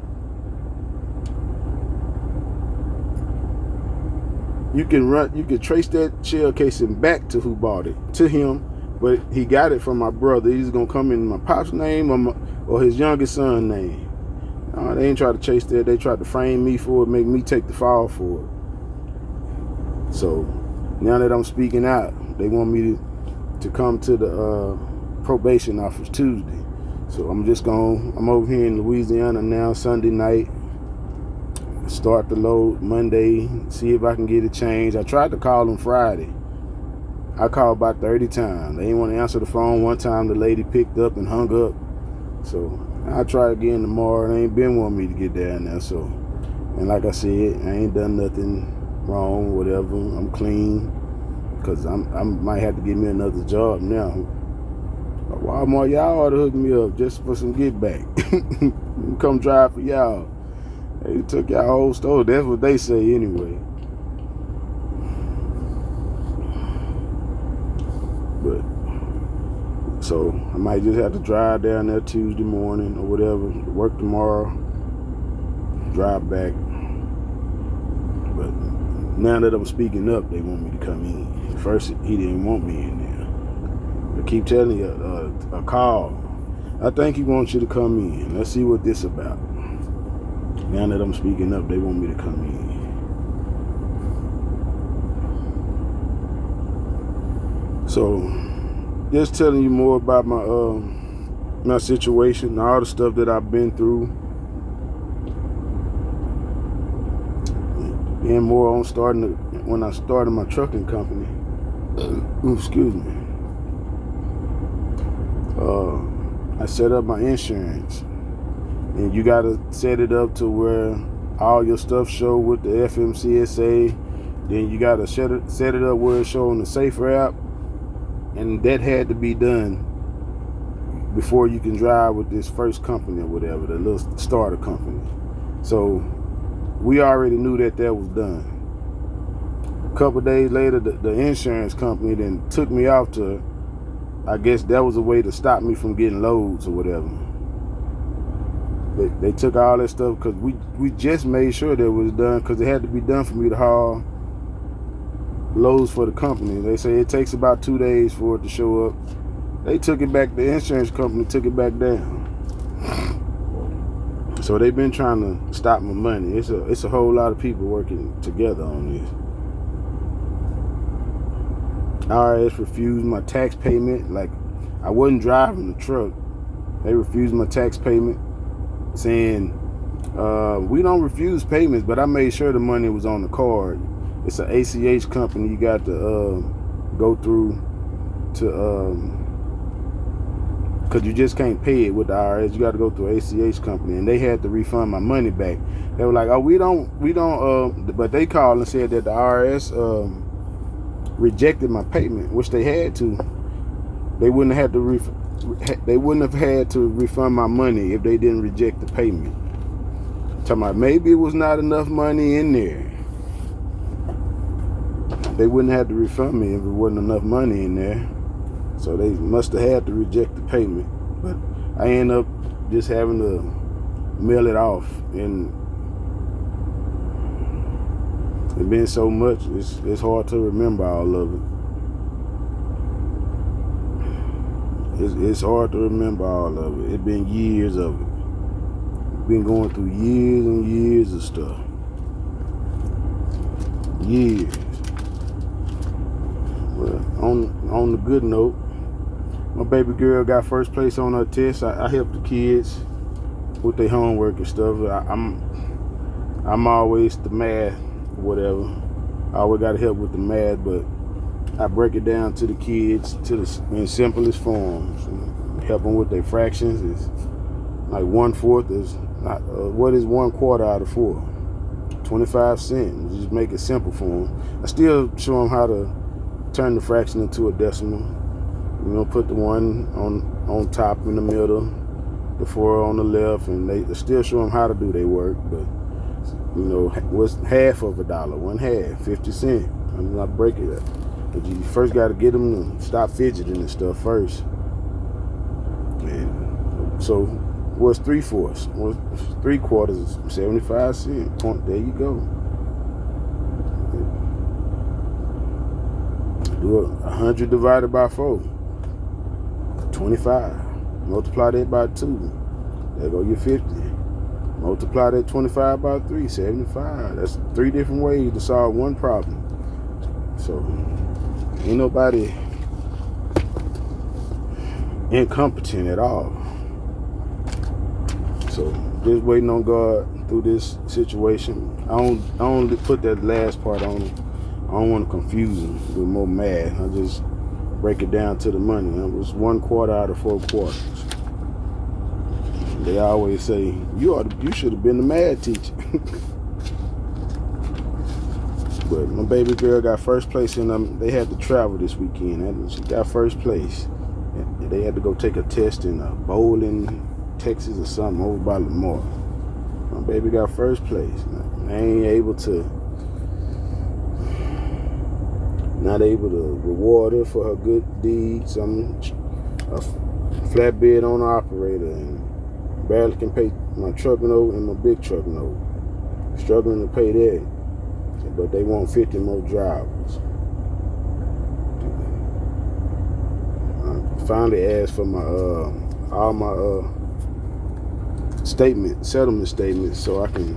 trace that shell casing back to who bought it, to him, but he got it from my brother. He's gonna come in my pop's name or his youngest son's name. They ain't try to chase that. They tried to frame me for it, make me take the fall for it. So now that I'm speaking out, they want me to come to the probation office Tuesday. So I'm over here in Louisiana now, Sunday night. Start the load Monday, see if I can get it changed. I tried to call them Friday. I called about 30 times. They didn't want to answer the phone. One time the lady picked up and hung up. So I'll try again tomorrow. They ain't been wanting me to get down there. So, and like I said, I ain't done nothing wrong, whatever. I'm clean, because I might have to get me another job now. Walmart, y'all ought to hook me up just for some get back. Come drive for y'all. They took y'all whole store. That's what they say anyway. But so I might just have to drive down there Tuesday morning or whatever, work tomorrow, drive back. But now that I'm speaking up, they want me to come in. At first, he didn't want me in there. I keep telling you, a call. I think he wants you to come in. Let's see what this about. Now that I'm speaking up, they want me to come in. So, just telling you more about my situation, all the stuff that I've been through, and more on when I started my trucking company. Excuse me. I set up my insurance. and you got to set it up to where all your stuff show with the FMCSA. Then you got to set it up where it's showing the Safer app, and that had to be done before you can drive with this first company or whatever, the little starter company. So we already knew that was done. A couple days later, the insurance company then took me off to, I guess that was a way to stop me from getting loads or whatever. They took all that stuff because we just made sure that it was done, because it had to be done for me to haul loads for the company. They say it takes about 2 days for it to show up. They took it back, the insurance company took it back down. So they've been trying to stop my money. It's a whole lot of people working together on this. IRS refused my tax payment. Like, I wasn't driving the truck. They refused my tax payment, saying, we don't refuse payments, but I made sure the money was on the card. It's an ACH company you got to go through to, because you just can't pay it with the IRS. You got to go through an ACH company, and they had to refund my money back. They were like, oh, we don't, but they called and said that the IRS rejected my payment, which they had to. They wouldn't have had to refund my money if they didn't reject the payment. Talking about maybe it was not enough money in there. They wouldn't have to refund me if it wasn't enough money in there. So they must have had to reject the payment. But I ended up just having to mail it off, and it's been so much, it's hard to remember all of it. It's hard to remember all of it. It's been years of it. Been going through years and years of stuff. Years. Well, on the good note, my baby girl got first place on her test. I help the kids with their homework and stuff. I'm always the math, whatever. I always got to help with the math, but I break it down to the kids in simplest forms. Help them with their fractions. It's like 1/4 is not, what is 1/4 out of 4? 25 cents. Just make it simple for them. I still show them how to turn the fraction into a decimal. You know, put the 1 on top in the middle, the 4 on the left, and they still show them how to do their work. But you know, what's half of $1? 1/2, 50 cents. I'm not breaking it. But you first got to get them to stop fidgeting and stuff first. And so, what's 3/4? What's 3/4 is 75 cents. There you go. Do 100 divided by 4. 25. Multiply that by 2. There go your 50. Multiply that 25 by 3. 75. That's 3 different ways to solve one problem. So ain't nobody incompetent at all. So just waiting on God through this situation. I don't put that last part on him. I don't want to confuse them with more math. I just break it down to the money. It was 1/4 out of 4 quarters. They always say, you should have been the math teacher. But my baby girl got first place, and they had to travel this weekend. And she got first place. And they had to go take a test in Bowling, Texas or something over by Lamar. My baby got first place. I ain't able to reward her for her good deeds. I'm a flatbed owner operator and barely can pay my truck note and my big truck note. Struggling to pay that, but they want 50 more drivers. I finally asked for my all my settlement statements, so I can.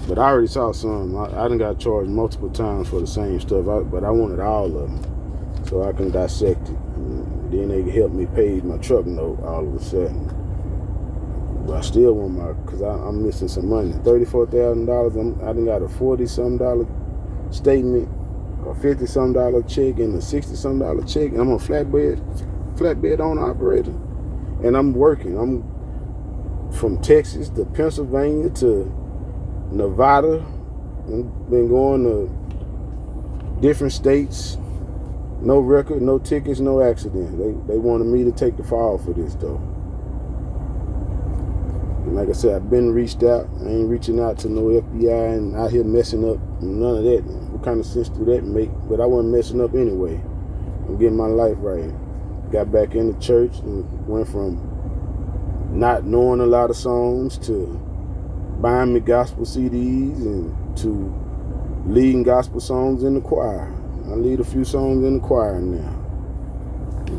But I already saw some. I done got charged multiple times for the same stuff, but I wanted all of them so I can dissect it. And then they can help me pay my truck note all of a sudden. But I still want because I'm missing some money. $34,000. I done got a $40-some statement, a $50-some check, and a $60-some check. And I'm a flatbed owner operator, and I'm working. I'm from Texas to Pennsylvania to Nevada, and been going to different states. No record, no tickets, no accident. They wanted me to take the fall for this though. And like I said, I've been reached out. I ain't reaching out to no FBI and out here messing up. None of that. What kind of sense do that make? But I wasn't messing up anyway. I'm getting my life right. Got back in the church and went from not knowing a lot of songs to buying me gospel CDs and to leading gospel songs in the choir. I lead a few songs in the choir now.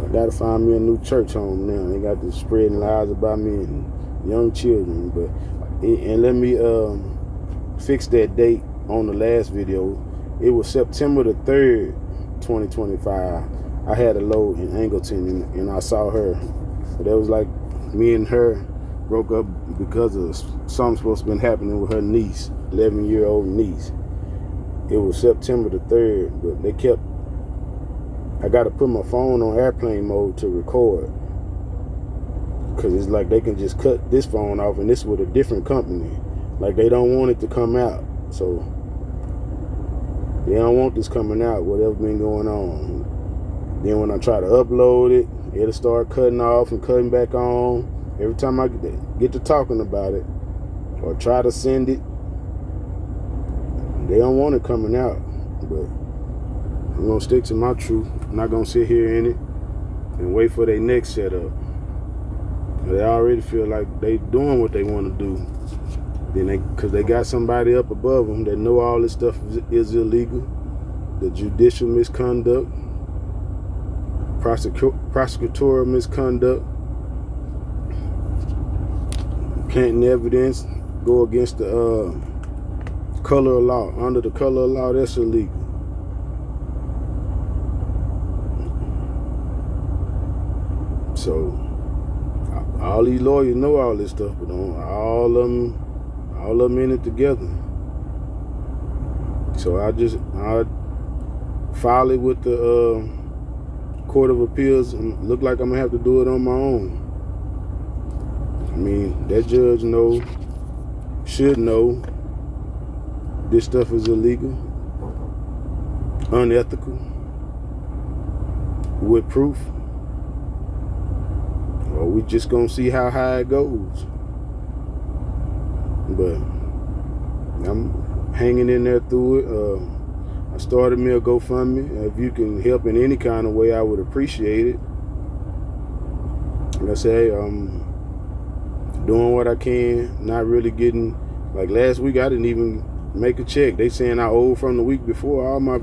I gotta find me a new church home now. They got to spreading lies about me and young children. And let me fix that date on the last video. It was September the 3rd, 2025. I had a load in Angleton and I saw her. But that was like me and her broke up because of something supposed to been happening with her niece, 11-year-old niece. It was September the 3rd, but they kept, I got to put my phone on airplane mode to record. Because it's like they can just cut this phone off, and this with a different company. Like they don't want it to come out. So they don't want this coming out, whatever been going on. Then when I try to upload it, it'll start cutting off and cutting back on. Every time I get to talking about it or try to send it, they don't want it coming out. But I'm going to stick to my truth. I'm not going to sit here in it and wait for their next setup. They already feel like they doing what they want to do. Then because they got somebody up above them that know all this stuff is illegal. The judicial misconduct, prosecutorial misconduct, planting evidence, go against the color of law. Under the color of law, that's illegal. So all these lawyers know all this stuff, but all of them in it together. So I file it with the Court of Appeals and look like I'm gonna have to do it on my own. I mean, that judge should know this stuff is illegal, unethical, with proof. Or we just gonna see how high it goes. But I'm hanging in there through it. I started me a GoFundMe. If you can help in any kind of way, I would appreciate it. Like I say, I'm doing what I can, not really getting, like last week I didn't even make a check. They saying I owe from the week before. All my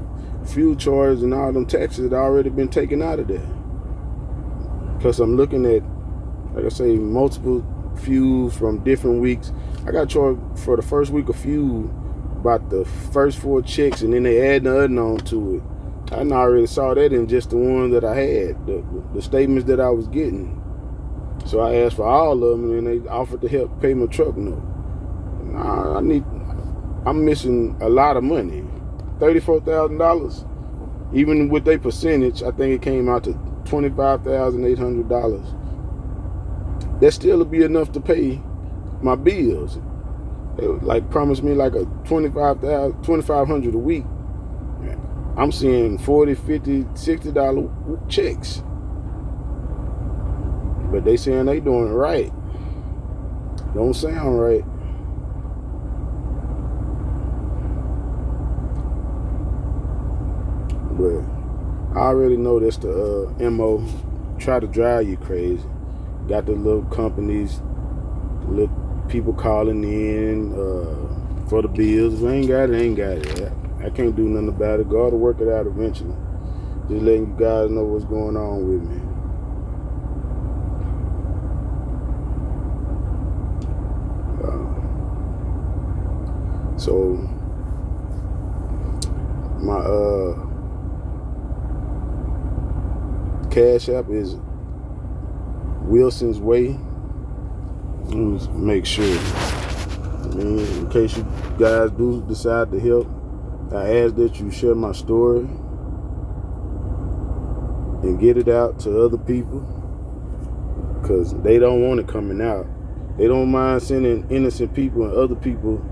fuel charges and all them taxes had already been taken out of there. Plus I'm looking at, like I say, multiple fuels from different weeks. I got charged for the first week of fuel about the first 4 checks, and then they add the other on to it. I already saw that in just the one that I had, the statements that I was getting. So I asked for all of them, and then they offered to help pay my truck note. I'm missing a lot of money, $34,000. Even with their percentage, I think it came out to $25,800. That still would be enough to pay my bills. They would like promise me like a $2,500 a week. I'm seeing $40, $50, $60 checks. But they saying they doing it right. Don't sound right. But I already know that's the MO. Try to drive you crazy. Got the little companies, little people calling in for the bills. If I ain't got it, I ain't got it. I can't do nothing about it. God will work it out eventually. Just letting you guys know what's going on with me. So my Cash App is Wilson's Way. Let me just make sure. I mean, in case you guys do decide to help, I ask that you share my story and get it out to other people, because they don't want it coming out. They don't mind sending innocent people and other people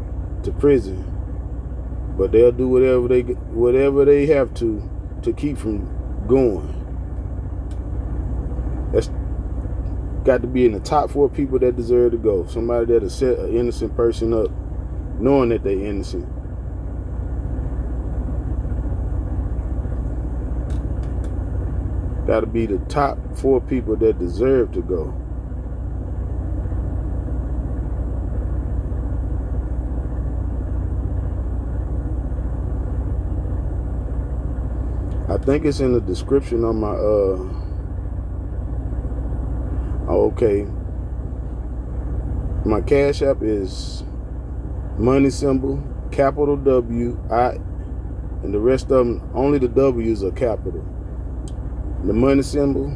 to prison, but they'll do whatever they have to keep from going. That's got to be in the top 4 people that deserve to go. Somebody that'll set an innocent person up, knowing that they're innocent. Got to be the top 4 people that deserve to go. I think it's in the description on my okay. My Cash App is money symbol, capital W, I, and the rest of them, only the W's are capital. The money symbol,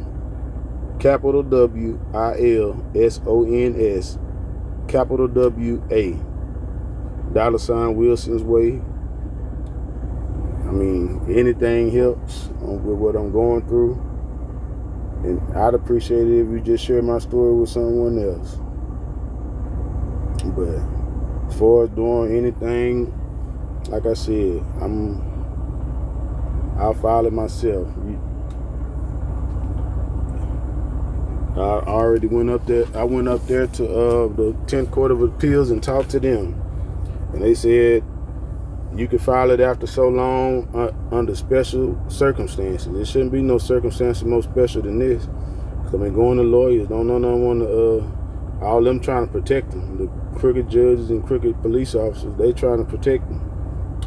capital W, ILSONS, capital WA, $ Wilson's Way. I mean, anything helps with what I'm going through. And I'd appreciate it if you just share my story with someone else. But as far as doing anything, like I said, I'll file it myself. I already went up there. I went up there to the 10th Court of Appeals and talked to them. And they said, you can file it after so long under special circumstances. There shouldn't be no circumstances more special than this. Because I've been going to lawyers. Don't want to, all them trying to protect them. The crooked judges and crooked police officers, they trying to protect them.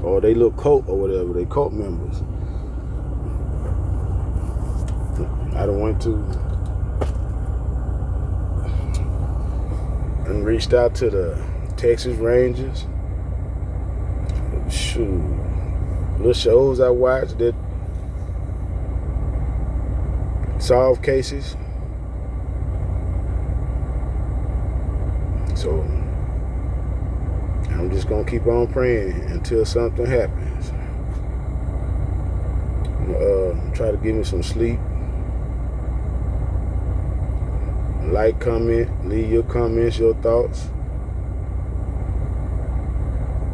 Or they little cult or whatever. They cult members. I done went to and reached out to the Texas Rangers. Shoot, little shows I watched that solve cases. So I'm just gonna keep on praying until something happens. Try to give me some sleep. Like, comment, leave your comments, your thoughts,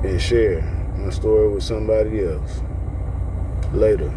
and share my story with somebody else. Later.